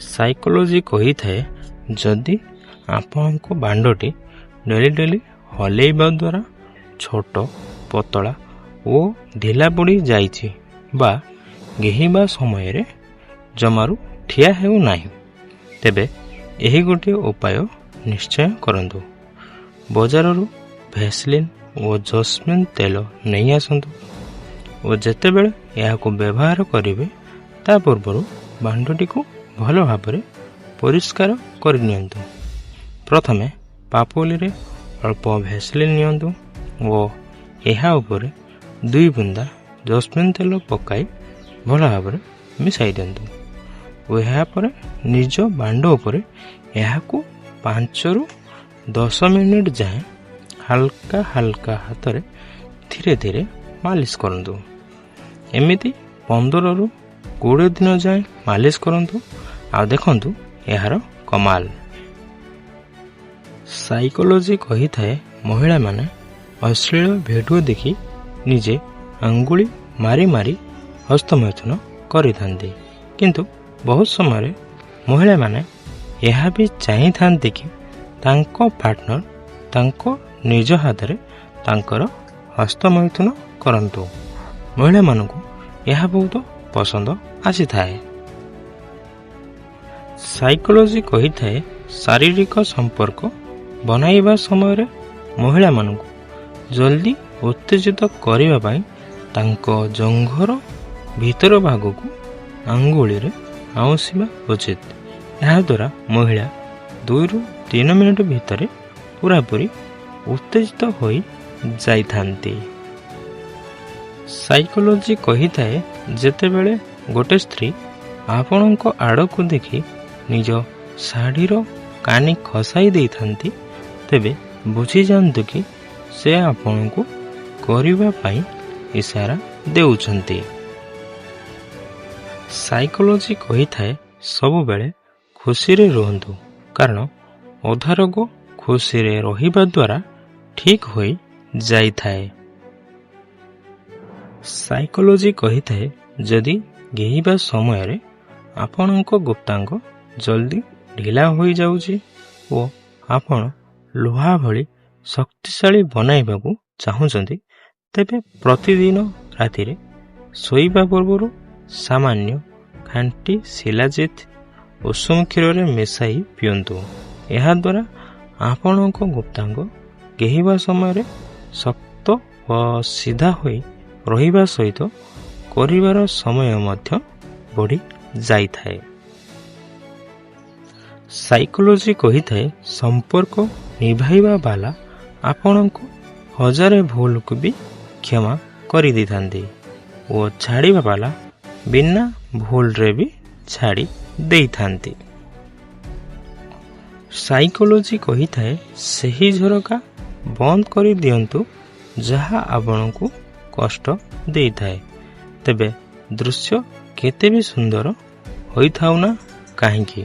Psychology କହିଥାଏ ଯଦି ଆପଣଙ୍କ ବାଣ୍ଡଟି ଡେଲି ଡେଲି ହଲେଇବା ଦ୍ୱାରା ଛୋଟ ପତଳା ଓ ଢିଲା ପଡ଼ି ଯାଇଛି ବା ଗେହିବା ସମୟରେ ଜମାରୁ ଠିଆ ହେଉନାହିଁ, ତେବେ ଏହି ଗୋଟିଏ ଉପାୟ ନିଶ୍ଚୟ କରନ୍ତୁ। ବଜାରରୁ ଭେସଲିନ୍ ଓ ଜସ୍ମିନ୍ ତେଲ ନେଇ ଆସନ୍ତୁ ଓ ଯେତେବେଳେ ଏହାକୁ ବ୍ୟବହାର କରିବେ ତା ପୂର୍ବରୁ ବାଣ୍ଡଟିକୁ ଭଲ ଭାବରେ ପରିଷ୍କାର କରିନିଅନ୍ତୁ। ପ୍ରଥମେ ପାପୁଲିରେ ଅଳ୍ପ ଭେସଲିନ୍ ନିଅନ୍ତୁ ଓ ଏହା ଉପରେ 2 ବୁନ୍ଦା ଜସ୍ମିନ୍ ତେଲ ପକାଇ ଭଲ ଭାବରେ ମିଶାଇ ଦିଅନ୍ତୁ ଓ ଏହାପରେ ନିଜ ବାଣ୍ଡ ଉପରେ ଏହାକୁ 5ରୁ 10 ମିନିଟ୍ ଯାଏଁ ହାଲକା ହାଲକା ହାତରେ ଧୀରେ ଧୀରେ ମାଲିସ କରନ୍ତୁ। ଏମିତି 15ରୁ 20 ଦିନ ଯାଏଁ ମାଲିସ କରନ୍ତୁ ଆଉ ଦେଖନ୍ତୁ ଏହାର କମାଲ। ସାଇକୋଲୋଜି କହିଥାଏ ମହିଳାମାନେ ଅଶ୍ଳୀଳ ଭିଡ଼ିଓ ଦେଖି ନିଜେ ଆଙ୍ଗୁଳି ମାରି ମାରି ହସ୍ତମୈଥୁନ କରିଥାନ୍ତି, କିନ୍ତୁ ବହୁତ ସମୟରେ ମହିଳାମାନେ ଏହା ବି ଚାହିଁଥାନ୍ତି କି ତାଙ୍କ ପାର୍ଟନର ତାଙ୍କ ନିଜ ହାତରେ ତାଙ୍କର ହସ୍ତମୈଥୁନ କରନ୍ତୁ। ମହିଳାମାନଙ୍କୁ ଏହା ବହୁତ ପସନ୍ଦ ଆସିଥାଏ। ସାଇକୋଲୋଜି କହିଥାଏ ଶାରୀରିକ ସମ୍ପର୍କ ବନାଇବା ସମୟରେ ମହିଳାମାନଙ୍କୁ ଜଲ୍ଦି ଉତ୍ତେଜିତ କରିବା ପାଇଁ ତାଙ୍କ ଜଙ୍ଘର ଭିତର ଭାଗକୁ ଆଙ୍ଗୁଳିରେ ଆଉଁସିବା ଉଚିତ। ଏହାଦ୍ୱାରା ମହିଳା 2ରୁ 3 ମିନିଟ୍ ଭିତରେ ପୁରାପୁରି ଉତ୍ତେଜିତ ହୋଇ ଯାଇଥାନ୍ତି। ସାଇକୋଲୋଜି କହିଥାଏ ଯେତେବେଳେ ଗୋଟିଏ ସ୍ତ୍ରୀ ଆପଣଙ୍କ ଆଡ଼କୁ ଦେଖି ନିଜ ଶାଢ଼ୀର କାନି ଖସାଇ ଦେଇଥାନ୍ତି, ତେବେ ବୁଝିଯାଆନ୍ତୁ କି ସେ ଆପଣଙ୍କୁ କରିବା ପାଇଁ ଇସାରା ଦେଉଛନ୍ତି। ସାଇକୋଲୋଜି କହିଥାଏ ସବୁବେଳେ ଖୁସିରେ ରୁହନ୍ତୁ, କାରଣ ଅଧା ରୋଗ ଖୁସିରେ ରହିବା ଦ୍ୱାରା ଠିକ୍ ହୋଇ ଯାଇଥାଏ। ସାଇକୋଲୋଜି କହିଥାଏ ଯଦି ଗେହିବା ସମୟରେ ଆପଣଙ୍କ ଗୁପ୍ତାଙ୍ଗ ଜଲ୍ଦି ଢିଲା ହୋଇଯାଉଛି ଓ ଆପଣ ଲୁହା ଭଳି ଶକ୍ତିଶାଳୀ ବନାଇବାକୁ ଚାହୁଁଛନ୍ତି, ତେବେ ପ୍ରତିଦିନ ରାତିରେ ଶୋଇବା ପୂର୍ବରୁ ସାମାନ୍ୟ ଖାଣ୍ଟି ଶିଲାଜିତ୍ ଉଷୁମ କ୍ଷୀରରେ ମିଶାଇ ପିଅନ୍ତୁ। ଏହାଦ୍ୱାରା ଆପଣଙ୍କ ଗୁପ୍ତାଙ୍ଗ ଗେହିବା ସମୟରେ ଶକ୍ତ ଓ ସିଧା ହୋଇ ରହିବା ସହିତ କରିବାର ସମୟ ମଧ୍ୟ ବଢ଼ି ଯାଇଥାଏ। ସାଇକୋଲୋଜି କହିଥାଏ ସମ୍ପର୍କ ନିଭାଇବା ବାଲା ଆପଣଙ୍କ 1000 ଭୁଲକୁ ବି କ୍ଷମା କରିଦେଇଥାନ୍ତି ଓ ଛାଡ଼ିବା ବାଲା ବିନା ଭୁଲରେ ବି ଛାଡ଼ି ଦେଇଥାନ୍ତି। ସାଇକୋଲୋଜି କହିଥାଏ ସେହି ଝରକା ବନ୍ଦ କରିଦିଅନ୍ତୁ ଯାହା ଆପଣଙ୍କୁ କଷ୍ଟ ଦେଇଥାଏ, ତେବେ ଦୃଶ୍ୟ କେତେ ବି ସୁନ୍ଦର ହୋଇଥାଉ ନା କାହିଁକି